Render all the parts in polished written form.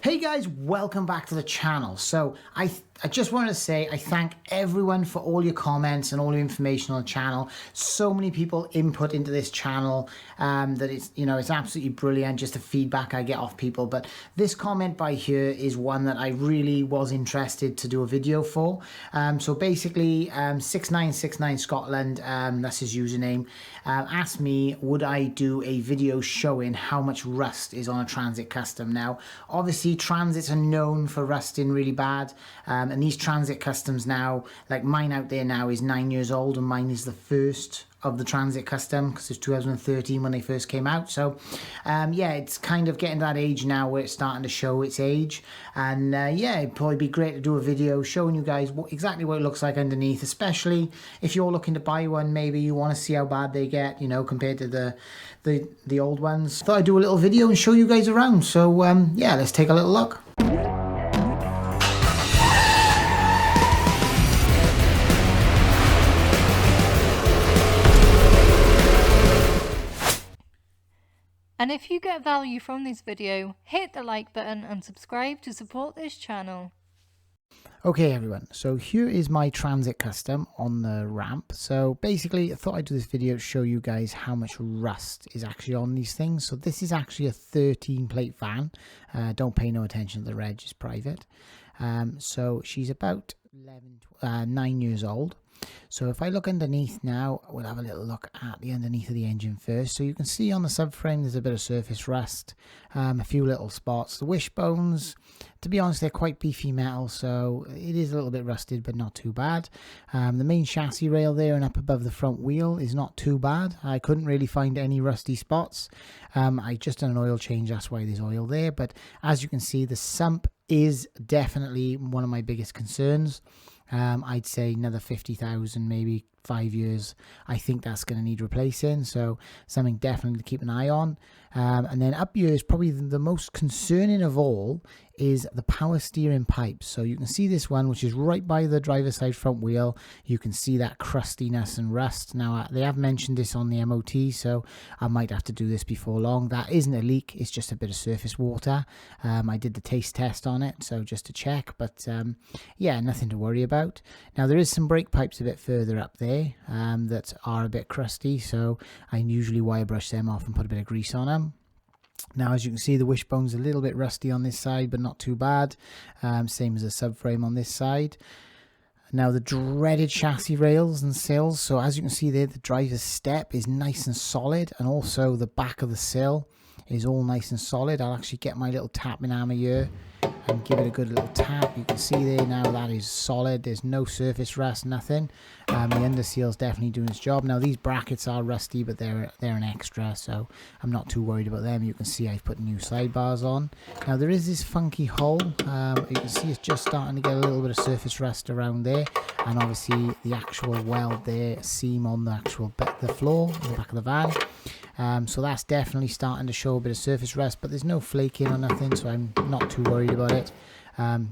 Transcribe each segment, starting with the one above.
Hey guys, welcome back to the channel. So I just wanted to say I thank everyone for all your comments and all your information on the channel. So many people input into this channel that it's absolutely brilliant, just the feedback I get off people. But this comment by here is one that I really was interested to do a video for. So basically 6969 Scotland, that's his username, asked me would I do a video showing how much rust is on a Transit Custom. Now obviously Transits are known for rusting really bad, and these Transit Customs now, like mine out there now is 9 years old, and mine is the first of the Transit Custom because it's 2013 when they first came out. So yeah, it's kind of getting that age now where it's starting to show its age, and yeah, it'd probably be great to do a video showing you guys exactly what it looks like underneath, especially if you're looking to buy one. Maybe you want to see how bad they get, compared to the old ones. Thought I'd do a little video and show you guys around. So yeah, let's take a little look. And if you get value from this video, hit the like button and subscribe to support this channel. Okay everyone, so here is my Transit Custom on the ramp. So basically I thought I'd do this video to show you guys how much rust is actually on these things. So this is actually a 13 plate van. Don't pay no attention to the reg, it's private. So she's about 9 years old. So if I look underneath now, we'll have a little look at the underneath of the engine first. So you can see on the subframe there's a bit of surface rust, a few little spots. The wishbones, to be honest, they're quite beefy metal, so it is a little bit rusted, but not too bad. The main chassis rail there and up above the front wheel is not too bad. I couldn't really find any rusty spots. I just done an oil change, that's why there's oil there. But as you can see, the sump is definitely one of my biggest concerns. I'd say another 50,000, maybe 5 years. I think that's going to need replacing, so something definitely to keep an eye on. And then up here is probably the most concerning of all is the power steering pipes. So you can see this one, which is right by the driver's side front wheel. You can see that crustiness and rust. Now they have mentioned this on the MOT, so I might have to do this before long. That isn't a leak, it's just a bit of surface water. I did the taste test on it, so just to check, but yeah, nothing to worry about. Now there is some brake pipes a bit further up there that are a bit crusty, so I usually wire brush them off and put a bit of grease on them. Now as you can see, the wishbone's a little bit rusty on this side, but not too bad. Same as the subframe on this side. Now the dreaded chassis rails and sills, so as you can see there, the driver's step is nice and solid, and also the back of the sill is all nice and solid. I'll actually get my little tapping hammer here and give it a good little tap. You can see there now that is solid, there's no surface rust, nothing. The underseal's definitely doing its job. Now these brackets are rusty, but they're an extra, so I'm not too worried about them. You can see I've put new sidebars on. Now there is this funky hole, you can see it's just starting to get a little bit of surface rust around there, and obviously the actual weld there, seam on the actual the floor in the back of the van. So that's definitely starting to show a bit of surface rust, but there's no flaking or nothing, so I'm not too worried about it.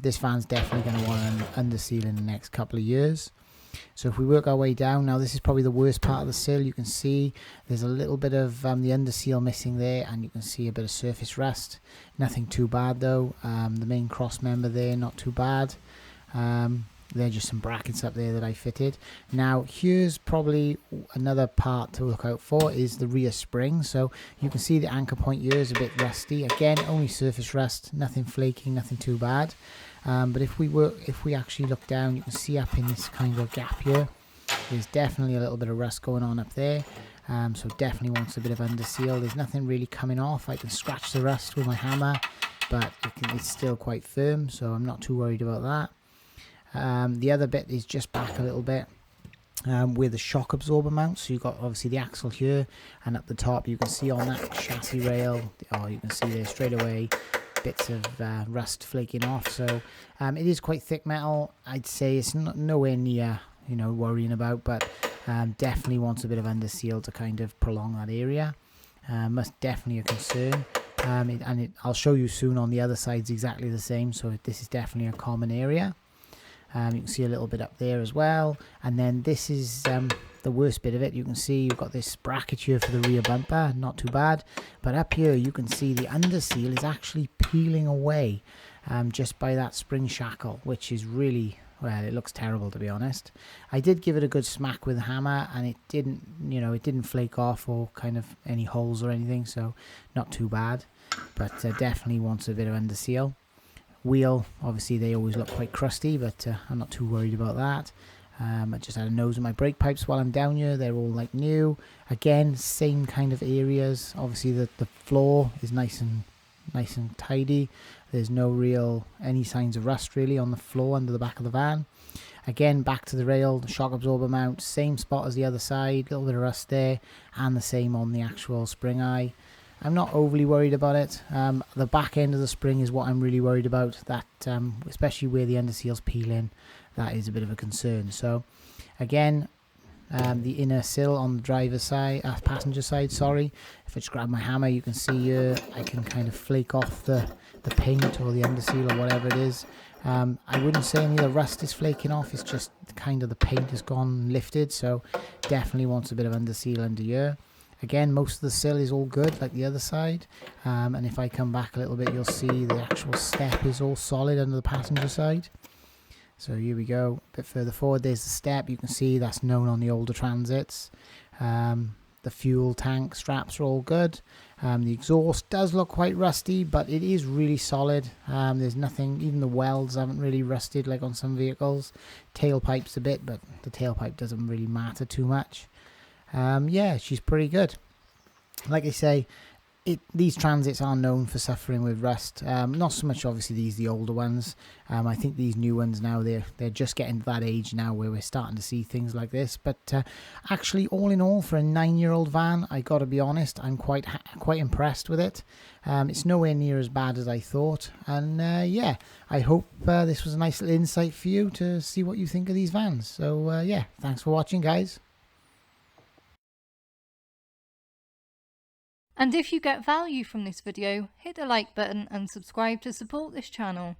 This van's definitely going to want an underseal in the next couple of years. So if we work our way down, now this is probably the worst part of the sill. You can see there's a little bit of the underseal missing there, and you can see a bit of surface rust. Nothing too bad though. The main cross member there, not too bad. They're just some brackets up there that I fitted. Now here's probably another part to look out for is the rear spring. So you can see the anchor point here is a bit rusty. Again, only surface rust, nothing flaking, nothing too bad. But if we actually look down, you can see up in this kind of gap here, there's definitely a little bit of rust going on up there. So definitely wants a bit of underseal. There's nothing really coming off. I can scratch the rust with my hammer, but it's still quite firm, so I'm not too worried about that. The other bit is just back a little bit where the shock absorber mounts. So you've got obviously the axle here, and up the top you can see on that chassis rail, you can see there straight away bits of rust flaking off. So it is quite thick metal. I'd say it's nowhere near worrying about, but definitely wants a bit of underseal to kind of prolong that area. Must definitely a concern. I'll show you soon on the other side's exactly the same, so this is definitely a common area. You can see a little bit up there as well, and then this is the worst bit of it. You can see you've got this bracket here for the rear bumper, not too bad. But up here you can see the under seal is actually peeling away just by that spring shackle, which is really, well, it looks terrible, to be honest. I did give it a good smack with a hammer, and it didn't, you know, it didn't flake off or kind of any holes or anything, so not too bad. But definitely wants a bit of under seal. Wheel, obviously they always look quite crusty, but I'm not too worried about that. I just had a nose at my brake pipes while I'm down here. They're all like new. Again, same kind of areas. Obviously the floor is nice and tidy. There's no real any signs of rust really on the floor under the back of the van. Again, back to the rail, the shock absorber mount, same spot as the other side, a little bit of rust there, and the same on the actual spring eye. I'm not overly worried about it. The back end of the spring is what I'm really worried about. That, especially where the underseal's peeling, that is a bit of a concern. So, again, the inner sill on the driver's side, passenger side, sorry. If I just grab my hammer, you can see here, I can kind of flake off the paint or the underseal or whatever it is. I wouldn't say any of the rust is flaking off, it's just kind of the paint has gone lifted, so definitely wants a bit of underseal under here. Again, most of the sill is all good, like the other side. And if I come back a little bit, you'll see the actual step is all solid under the passenger side. So here we go, a bit further forward, there's the step. You can see that's known on the older Transits. The fuel tank straps are all good. The exhaust does look quite rusty, but it is really solid. There's nothing, even the welds haven't really rusted like on some vehicles. Tailpipe's a bit, but the tailpipe doesn't really matter too much. Yeah, she's pretty good. Like I say, these Transits are known for suffering with rust. Not so much obviously the older ones. I think these new ones now, they're just getting to that age now where we're starting to see things like this. But actually, all in all, for a 9-year-old van, I got to be honest, I'm quite impressed with it. It's nowhere near as bad as I thought. And yeah, I hope this was a nice little insight for you to see what you think of these vans. So yeah, thanks for watching, guys. And if you get value from this video, hit the like button and subscribe to support this channel.